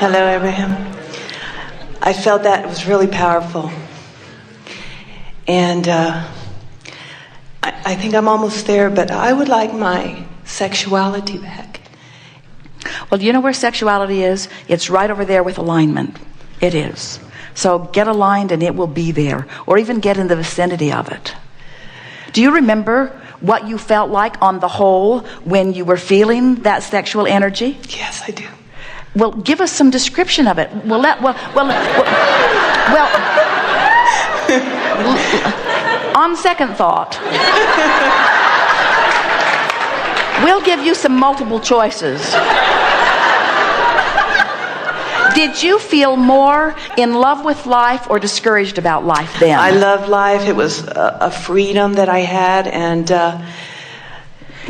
Hello, Abraham. I felt that it was really powerful. And I think I'm almost there, but I would like my sexuality back. Well, do you know where sexuality is? It's right over there with alignment. It is. So get aligned and it will be there, or even get in the vicinity of it. Do you remember what you felt like on the whole when you were feeling that sexual energy? Yes, I do. Well, give us some description of it. On second thought, we'll give you some multiple choices. Did you feel more in love with life or discouraged about life then? I loved life. It was a freedom that I had, and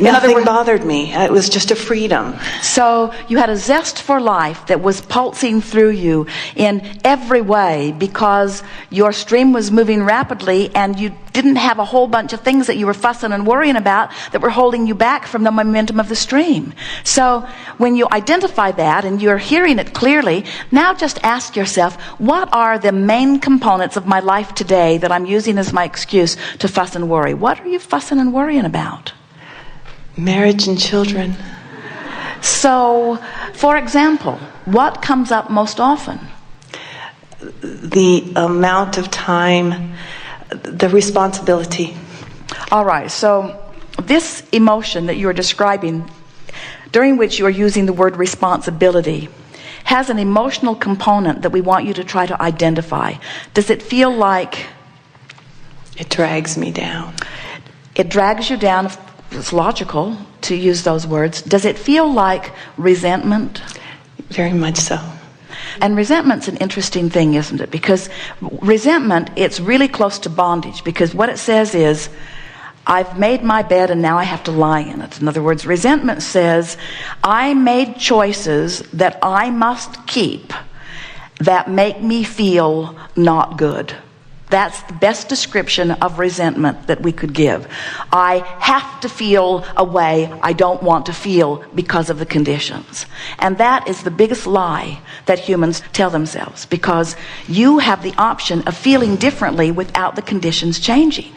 nothing bothered me. It was just a freedom. So you had a zest for life that was pulsing through you in every way because your stream was moving rapidly and you didn't have a whole bunch of things that you were fussing and worrying about that were holding you back from the momentum of the stream. So when you identify that and you're hearing it clearly, now just ask yourself, what are the main components of my life today that I'm using as my excuse to fuss and worry? What are you fussing and worrying about? Marriage and children. So, for example, what comes up most often? The amount of time, the responsibility. All right, so this emotion that you're describing, during which you are using the word responsibility, has an emotional component that we want you to try to identify. Does it feel like... It drags me down. It drags you down. It's logical to use those words. Does it feel like resentment? Very much so. And resentment's an interesting thing, isn't it? Because resentment, it's really close to bondage, because what it says is, I've made my bed and now I have to lie in it. In other words, resentment says, I made choices that I must keep that make me feel not good. That's the best description of resentment that we could give. I have to feel a way I don't want to feel because of the conditions. And that is the biggest lie that humans tell themselves, because you have the option of feeling differently without the conditions changing.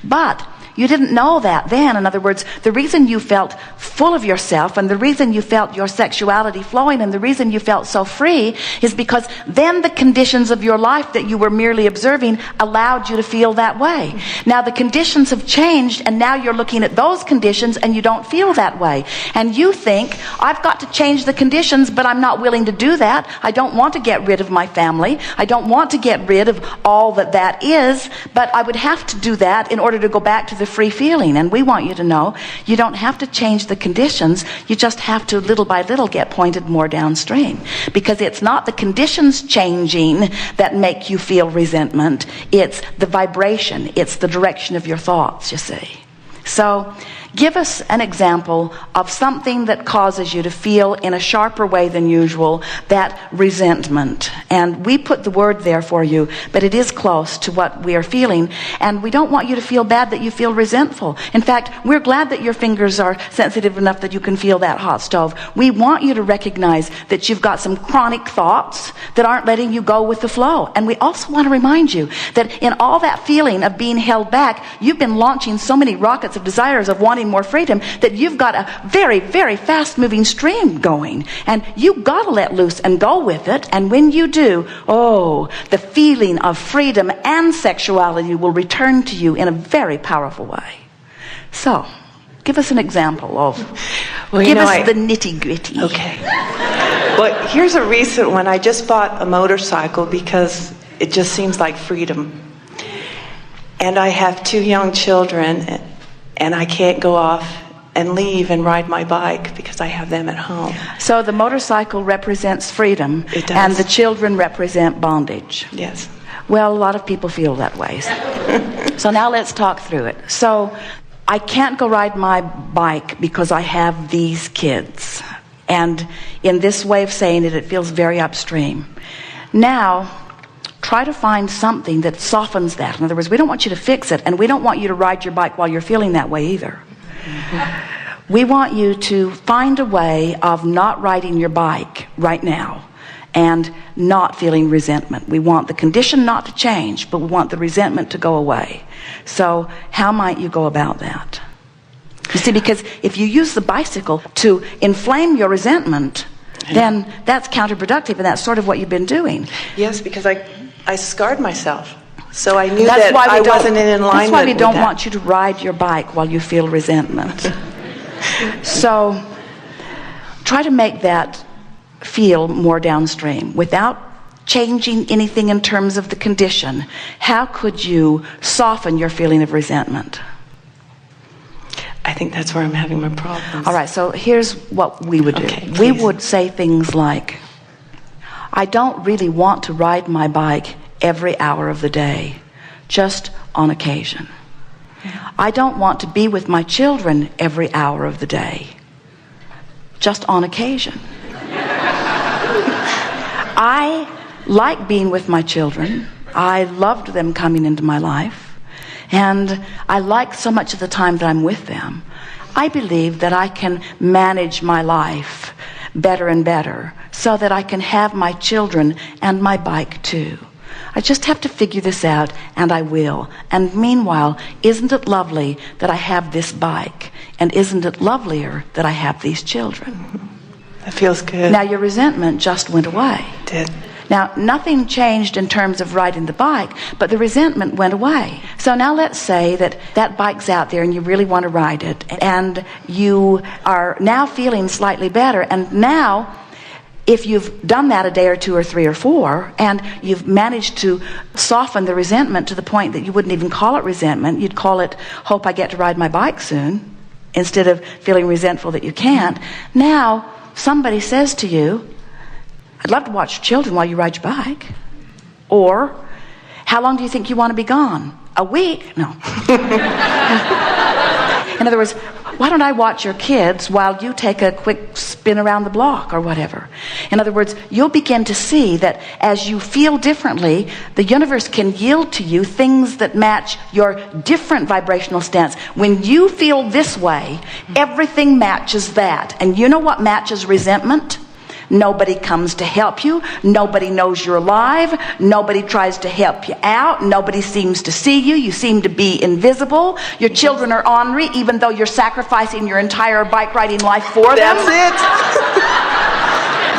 But you didn't know that then. In other words, the reason you felt full of yourself and the reason you felt your sexuality flowing and the reason you felt so free is because then the conditions of your life that you were merely observing allowed you to feel that way. Now the conditions have changed and now you're looking at those conditions and you don't feel that way. And you think, I've got to change the conditions, but I'm not willing to do that. I don't want to get rid of my family. I don't want to get rid of all that is, but I would have to do that in order to go back to the free feeling. And we want you to know you don't have to change the conditions. You just have to little by little get pointed more downstream, because it's not the conditions changing that make you feel resentment. It's the vibration. It's the direction of your thoughts, you see. So give us an example of something that causes you to feel in a sharper way than usual that resentment. And we put the word there for you, but it is close to what we are feeling. And we don't want you to feel bad that you feel resentful. In fact, we're glad that your fingers are sensitive enough that you can feel that hot stove. We want you to recognize that you've got some chronic thoughts that aren't letting you go with the flow. And we also want to remind you that in all that feeling of being held back, you've been launching so many rockets of desires of wanting more freedom that you've got a very, very fast moving stream going, and you've got to let loose and go with it. And when you do, the feeling of freedom and sexuality will return to you in a very powerful way. So give us an example of give us the nitty-gritty. Okay. Well, here's a recent one. I just bought a motorcycle because it just seems like freedom, and I have 2 young children, and I can't go off and leave and ride my bike because I have them at home. So the motorcycle represents freedom. It does. And the children represent bondage. Yes. Well, a lot of people feel that way. So now let's talk through it. So I can't go ride my bike because I have these kids. And in this way of saying it, it feels very upstream. Now, try to find something that softens that. In other words, we don't want you to fix it, and we don't want you to ride your bike while you're feeling that way either. We want you to find a way of not riding your bike right now and not feeling resentment. We want the condition not to change, but we want the resentment to go away. So how might you go about that? You see, because if you use the bicycle to inflame your resentment, then that's counterproductive, and that's sort of what you've been doing. Yes, because I scarred myself. So I knew that I wasn't in alignment. That's why we don't want you to ride your bike while you feel resentment. So try to make that feel more downstream without changing anything in terms of the condition. How could you soften your feeling of resentment? I think that's where I'm having my problems. All right, so here's what we would do. Okay, we would say things like, I don't really want to ride my bike every hour of the day, just on occasion. I don't want to be with my children every hour of the day, just on occasion. I like being with my children. I loved them coming into my life. And I like so much of the time that I'm with them. I believe that I can manage my life better and better so that I can have my children and my bike too. I just have to figure this out, and I will. And meanwhile, isn't it lovely that I have this bike? And isn't it lovelier that I have these children? That feels good. Now your resentment just went away. It did. Now, nothing changed in terms of riding the bike, but the resentment went away. So now let's say that that bike's out there and you really want to ride it, and you are now feeling slightly better. And now, if you've done that a day or two or three or four, and you've managed to soften the resentment to the point that you wouldn't even call it resentment, you'd call it, hope I get to ride my bike soon, instead of feeling resentful that you can't. Now, somebody says to you, I'd love to watch your children while you ride your bike. Or, how long do you think you want to be gone? A week? No. In other words, why don't I watch your kids while you take a quick spin around the block or whatever? In other words, you'll begin to see that as you feel differently, the universe can yield to you things that match your different vibrational stance. When you feel this way, everything matches that. And you know what matches resentment? Nobody comes to help you. Nobody knows you're alive. Nobody tries to help you out. Nobody seems to see you. You seem to be invisible. Your children are ornery, even though you're sacrificing your entire bike riding life for them. That's it.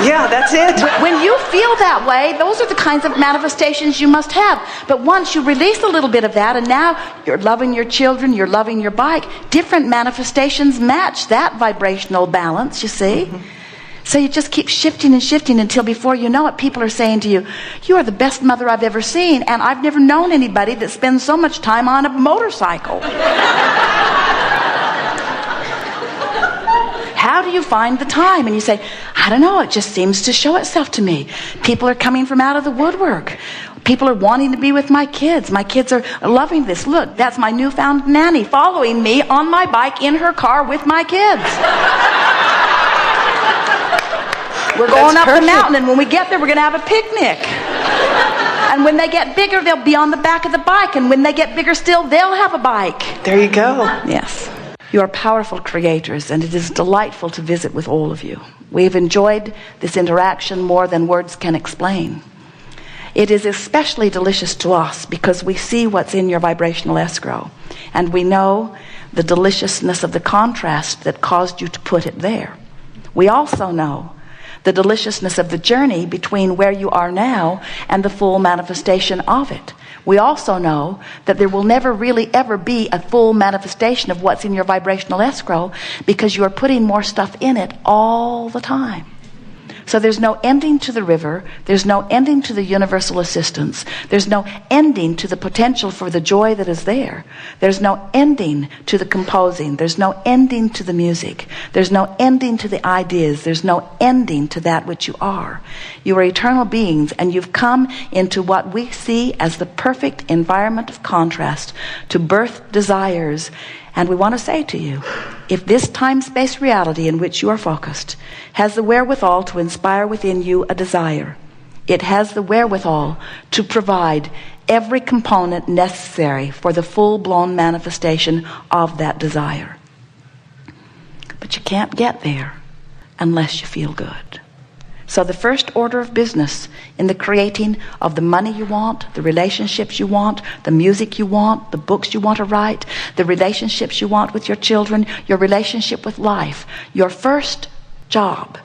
Yeah, that's it. When you feel that way, those are the kinds of manifestations you must have. But once you release a little bit of that, and now you're loving your children, you're loving your bike, different manifestations match that vibrational balance, you see. Mm-hmm. So you just keep shifting and shifting until before you know it, people are saying to you, you are the best mother I've ever seen, and I've never known anybody that spends so much time on a motorcycle. How do you find the time? And you say, I don't know, it just seems to show itself to me. People are coming from out of the woodwork. People are wanting to be with my kids. My kids are loving this. Look, that's my newfound nanny following me on my bike in her car with my kids. We're going up the mountain, and when we get there, we're going to have a picnic. And when they get bigger, they'll be on the back of the bike. And when they get bigger still, they'll have a bike. There you go. Yes. You are powerful creators, and it is delightful to visit with all of you. We've enjoyed this interaction more than words can explain. It is especially delicious to us because we see what's in your vibrational escrow, and we know the deliciousness of the contrast that caused you to put it there. We also know the deliciousness of the journey between where you are now and the full manifestation of it. We also know that there will never really ever be a full manifestation of what's in your vibrational escrow because you are putting more stuff in it all the time. So there's no ending to the river. There's no ending to the universal assistance. There's no ending to the potential for the joy that is there. There's no ending to the composing. There's no ending to the music. There's no ending to the ideas. There's no ending to that which you are. You are eternal beings, and you've come into what we see as the perfect environment of contrast to birth desires. And we want to say to you, if this time-space reality in which you are focused has the wherewithal to inspire within you a desire, it has the wherewithal to provide every component necessary for the full-blown manifestation of that desire. But you can't get there unless you feel good. So the first order of business in the creating of the money you want, the relationships you want, the music you want, the books you want to write, the relationships you want with your children, your relationship with life, your first job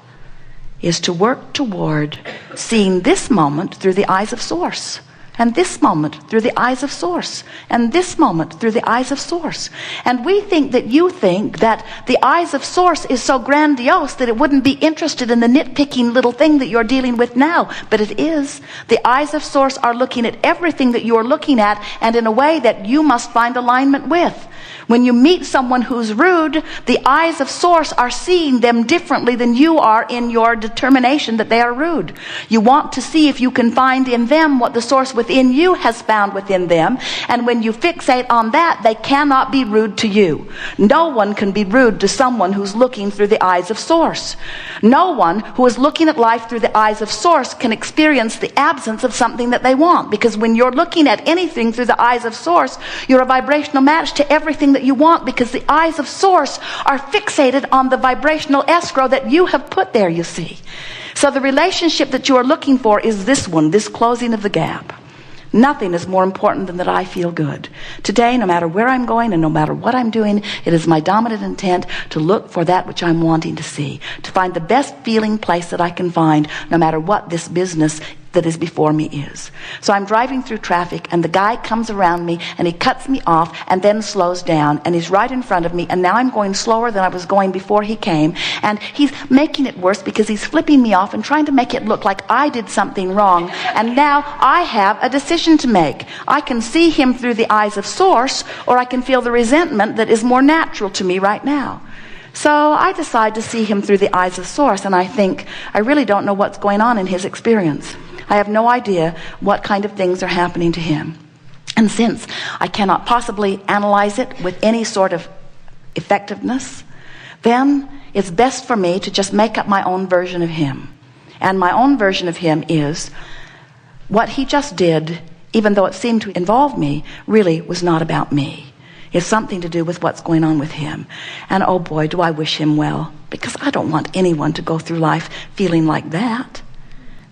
is to work toward seeing this moment through the eyes of Source, and this moment through the eyes of Source, and this moment through the eyes of Source. And we think that you think that the eyes of Source is so grandiose that it wouldn't be interested in the nitpicking little thing that you're dealing with now. But it is. The eyes of Source are looking at everything that you're looking at, and in a way that you must find alignment with. When you meet someone who's rude, the eyes of Source are seeing them differently than you are in your determination that they are rude. You want to see if you can find in them what the Source within you has found within them. And when you fixate on that, they cannot be rude to you. No one can be rude to someone who's looking through the eyes of Source. No one who is looking at life through the eyes of Source can experience the absence of something that they want. Because when you're looking at anything through the eyes of Source, you're a vibrational match to everything that you want, because the eyes of Source are fixated on the vibrational escrow that you have put there, you see. So the relationship that you are looking for is this one, this closing of the gap. Nothing is more important than that I feel good. Today, no matter where I'm going and no matter what I'm doing, it is my dominant intent to look for that which I'm wanting to see, to find the best feeling place that I can find, no matter what this business that is before me is. So I'm driving through traffic, and the guy comes around me and he cuts me off and then slows down, and he's right in front of me, and now I'm going slower than I was going before he came, and he's making it worse because he's flipping me off and trying to make it look like I did something wrong. And now I have a decision to make. I can see him through the eyes of Source, or I can feel the resentment that is more natural to me right now. So I decide to see him through the eyes of Source, and I think, I really don't know what's going on in his experience. I have no idea what kind of things are happening to him. And since I cannot possibly analyze it with any sort of effectiveness, then it's best for me to just make up my own version of him. And my own version of him is, what he just did, even though it seemed to involve me, really was not about me. It's something to do with what's going on with him. And oh boy, do I wish him well, because I don't want anyone to go through life feeling like that.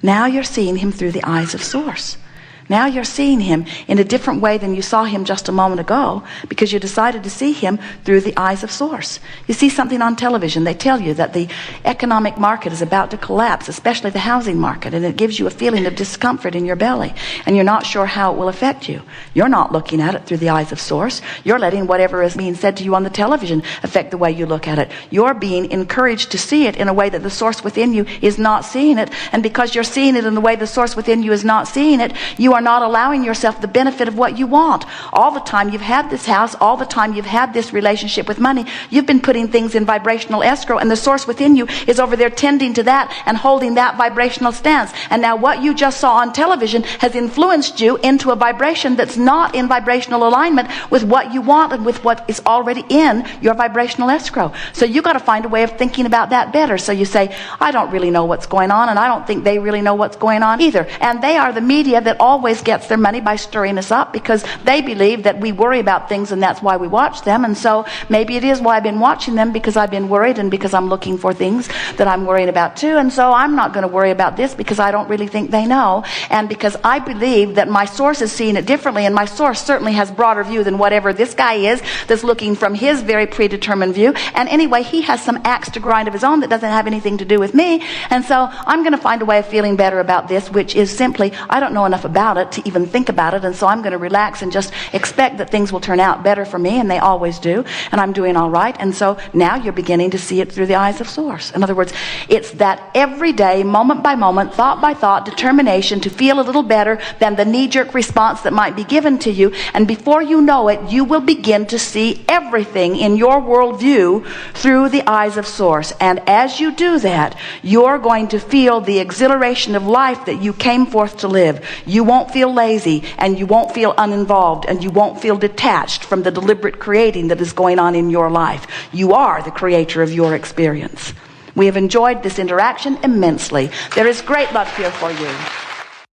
Now you're seeing him through the eyes of Source. Now you're seeing him in a different way than you saw him just a moment ago, because you decided to see him through the eyes of Source. You see something on television, they tell you that the economic market is about to collapse, especially the housing market, and it gives you a feeling of discomfort in your belly, and you're not sure how it will affect you. You're not looking at it through the eyes of Source. You're letting whatever is being said to you on the television affect the way you look at it. You're being encouraged to see it in a way that the Source within you is not seeing it, and because you're seeing it in the way the Source within you is not seeing it, you are not allowing yourself the benefit of what you want. All the time you've had this house, all the time you've had this relationship with money, you've been putting things in vibrational escrow, and the Source within you is over there tending to that and holding that vibrational stance. And now what you just saw on television has influenced you into a vibration that's not in vibrational alignment with what you want and with what is already in your vibrational escrow. So you got to find a way of thinking about that better. So you say, I don't really know what's going on, and I don't think they really know what's going on either. And they are the media that always gets their money by stirring us up, because they believe that we worry about things, and that's why we watch them. And so maybe it is why I've been watching them, because I've been worried and because I'm looking for things that I'm worrying about too. And so I'm not going to worry about this because I don't really think they know, and because I believe that my Source is seeing it differently, and my Source certainly has broader view than whatever this guy is that's looking from his very predetermined view. And anyway, he has some axe to grind of his own that doesn't have anything to do with me. And so I'm going to find a way of feeling better about this, which is simply, I don't know enough about it to even think about it, and so I'm going to relax and just expect that things will turn out better for me, and they always do, and I'm doing all right. And so now you're beginning to see it through the eyes of Source. In other words, it's that everyday, moment by moment, thought by thought determination to feel a little better than the knee-jerk response that might be given to you, and before you know it, you will begin to see everything in your worldview through the eyes of Source. And as you do that, you're going to feel the exhilaration of life that you came forth to live. You won't feel lazy, and you won't feel uninvolved, and you won't feel detached from the deliberate creating that is going on in your life. You are the creator of your experience. We have enjoyed this interaction immensely. There is great love here for you.